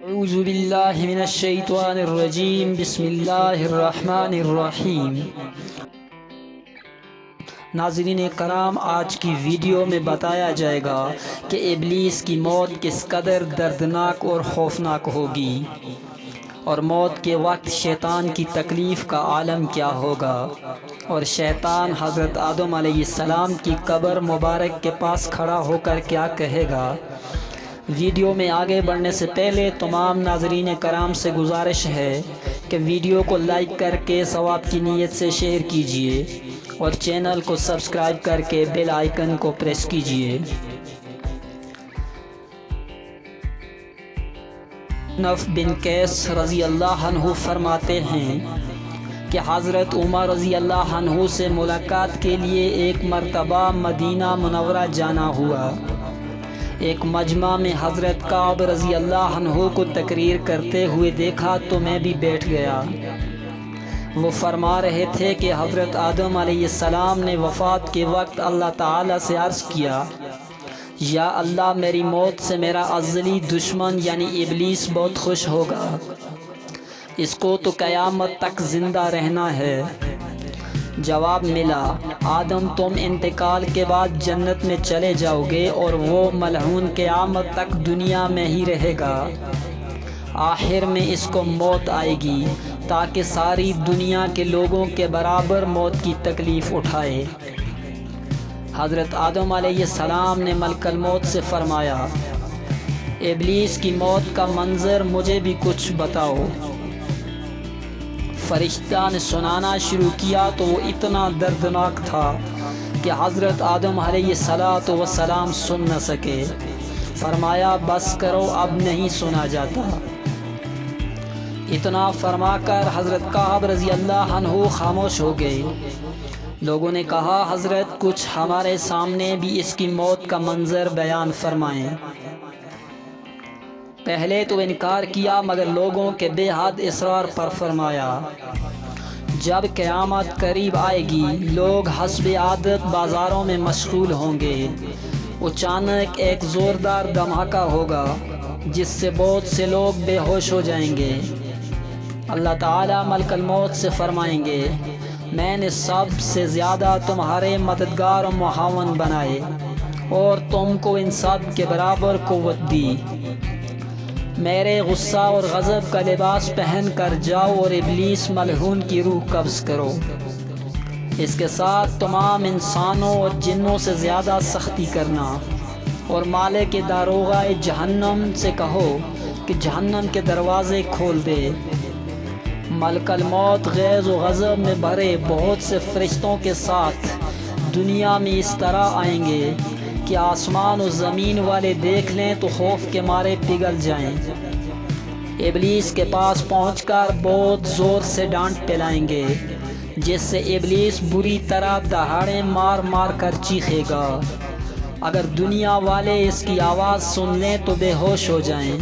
اعوذ باللہ من الشیطان الرجیم بسم اللہ الرحمن الرحیم۔ ناظرین کرام، آج کی ویڈیو میں بتایا جائے گا کہ ابلیس کی موت کس قدر دردناک اور خوفناک ہوگی، اور موت کے وقت شیطان کی تکلیف کا عالم کیا ہوگا، اور شیطان حضرت آدم علیہ السلام کی قبر مبارک کے پاس کھڑا ہو کر کیا کہے گا۔ ویڈیو میں آگے بڑھنے سے پہلے تمام ناظرین کرام سے گزارش ہے کہ ویڈیو کو لائک کر کے ثواب کی نیت سے شیئر کیجیے اور چینل کو سبسکرائب کر کے بیل آئیکن کو پریس کیجیے۔ نف بن قیس رضی اللہ عنہ فرماتے ہیں کہ حضرت عمر رضی اللہ عنہ سے ملاقات کے لیے ایک مرتبہ مدینہ منورہ جانا ہوا۔ ایک مجمع میں حضرت کعب رضی اللہ عنہ کو تقریر کرتے ہوئے دیکھا تو میں بھی بیٹھ گیا۔ وہ فرما رہے تھے کہ حضرت آدم علیہ السلام نے وفات کے وقت اللہ تعالیٰ سے عرض کیا، یا اللہ، میری موت سے میرا ازلی دشمن یعنی ابلیس بہت خوش ہوگا، اس کو تو قیامت تک زندہ رہنا ہے۔ جواب ملا، آدم، تم انتقال کے بعد جنت میں چلے جاؤ گے اور وہ ملعون قیامت تک دنیا میں ہی رہے گا۔ آخر میں اس کو موت آئے گی تاکہ ساری دنیا کے لوگوں کے برابر موت کی تکلیف اٹھائے۔ حضرت آدم علیہ السلام نے ملک الموت سے فرمایا، ابلیس کی موت کا منظر مجھے بھی کچھ بتاؤ۔ فرشتہ نے سنانا شروع کیا تو وہ اتنا دردناک تھا کہ حضرت آدم علیہ السلام سن نہ سکے۔ فرمایا، بس کرو، اب نہیں سنا جاتا۔ اتنا فرما کر حضرت کعب رضی اللہ عنہ خاموش ہو گئے۔ لوگوں نے کہا، حضرت کچھ ہمارے سامنے بھی اس کی موت کا منظر بیان فرمائیں۔ پہلے تو انکار کیا، مگر لوگوں کے بے حد اصرار پر فرمایا، جب قیامت قریب آئے گی لوگ حسب عادت بازاروں میں مشغول ہوں گے۔ اچانک ایک زوردار دھماکہ ہوگا جس سے بہت سے لوگ بے ہوش ہو جائیں گے۔ اللہ تعالیٰ ملک الموت سے فرمائیں گے، میں نے سب سے زیادہ تمہارے مددگار و معاون بنائے اور تم کو ان سب کے برابر قوت دی۔ میرے غصہ اور غضب کا لباس پہن کر جاؤ اور ابلیس ملعون کی روح قبض کرو۔ اس کے ساتھ تمام انسانوں اور جنوں سے زیادہ سختی کرنا، اور مالک داروغہ جہنم سے کہو کہ جہنم کے دروازے کھول دے۔ ملک الموت غیظ و غضب میں بھرے بہت سے فرشتوں کے ساتھ دنیا میں اس طرح آئیں گے کہ آسمان و زمین والے دیکھ لیں تو خوف کے مارے پگھل جائیں۔ ابلیس کے پاس پہنچ کر بہت زور سے ڈانٹ پلائیں گے، جس سے ابلیس بری طرح دہاڑے مار مار کر چیخے گا۔ اگر دنیا والے اس کی آواز سن لیں تو بے ہوش ہو جائیں۔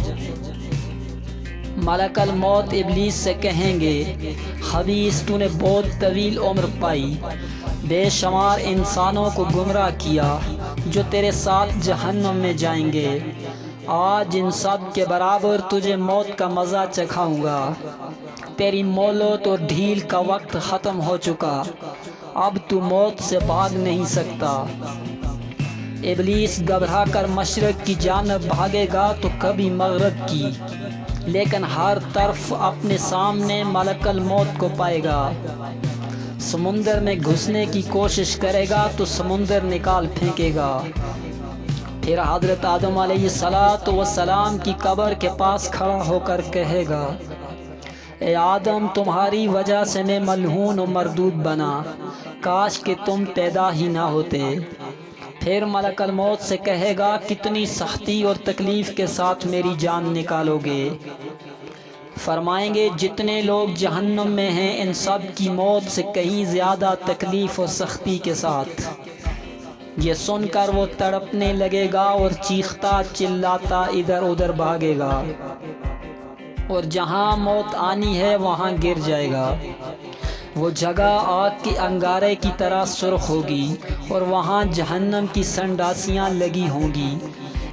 ملک الموت ابلیس سے کہیں گے، خبیث، تو نے بہت طویل عمر پائی، بے شمار انسانوں کو گمراہ کیا جو تیرے ساتھ جہنم میں جائیں گے۔ آج ان سب کے برابر تجھے موت کا مزہ چکھاؤں گا۔ تیری مہلت اور ڈھیل کا وقت ختم ہو چکا، اب تو موت سے بھاگ نہیں سکتا۔ ابلیس گھبرا کر مشرق کی جانب بھاگے گا تو کبھی مغرب کی، لیکن ہر طرف اپنے سامنے ملک الموت کو پائے گا۔ سمندر میں گھسنے کی کوشش کرے گا تو سمندر نکال پھینکے گا۔ پھر حضرت آدم علیہ السلام کی قبر کے پاس کھڑا ہو کر کہے گا، اے آدم، تمہاری وجہ سے میں ملعون و مردود بنا، کاش کہ تم پیدا ہی نہ ہوتے۔ پھر ملک الموت سے کہے گا، کتنی سختی اور تکلیف کے ساتھ میری جان نکالو گے۔ فرمائیں گے، جتنے لوگ جہنم میں ہیں ان سب کی موت سے کہیں زیادہ تکلیف اور سختی کے ساتھ۔ یہ سن کر وہ تڑپنے لگے گا اور چیختا چلاتا ادھر ادھر بھاگے گا، اور جہاں موت آنی ہے وہاں گر جائے گا۔ وہ جگہ آگ کے انگارے کی طرح سرخ ہوگی اور وہاں جہنم کی سنڈاسیاں لگی ہوں گی۔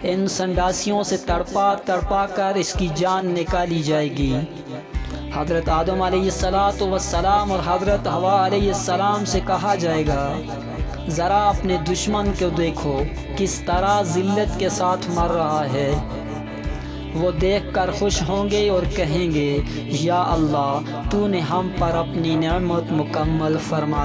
ان سنڈاسیوں سے تڑپا تڑپا کر اس کی جان نکالی جائے گی۔ حضرت آدم علیہ السلام اور حضرت حوا علیہ السلام سے کہا جائے گا ذرا اپنے دشمن کو دیکھو کس طرح ذلت کے ساتھ مر رہا ہے۔ وہ دیکھ کر خوش ہوں گے اور کہیں گے یا اللہ تو نے ہم پر اپنی نعمت مکمل فرما دی۔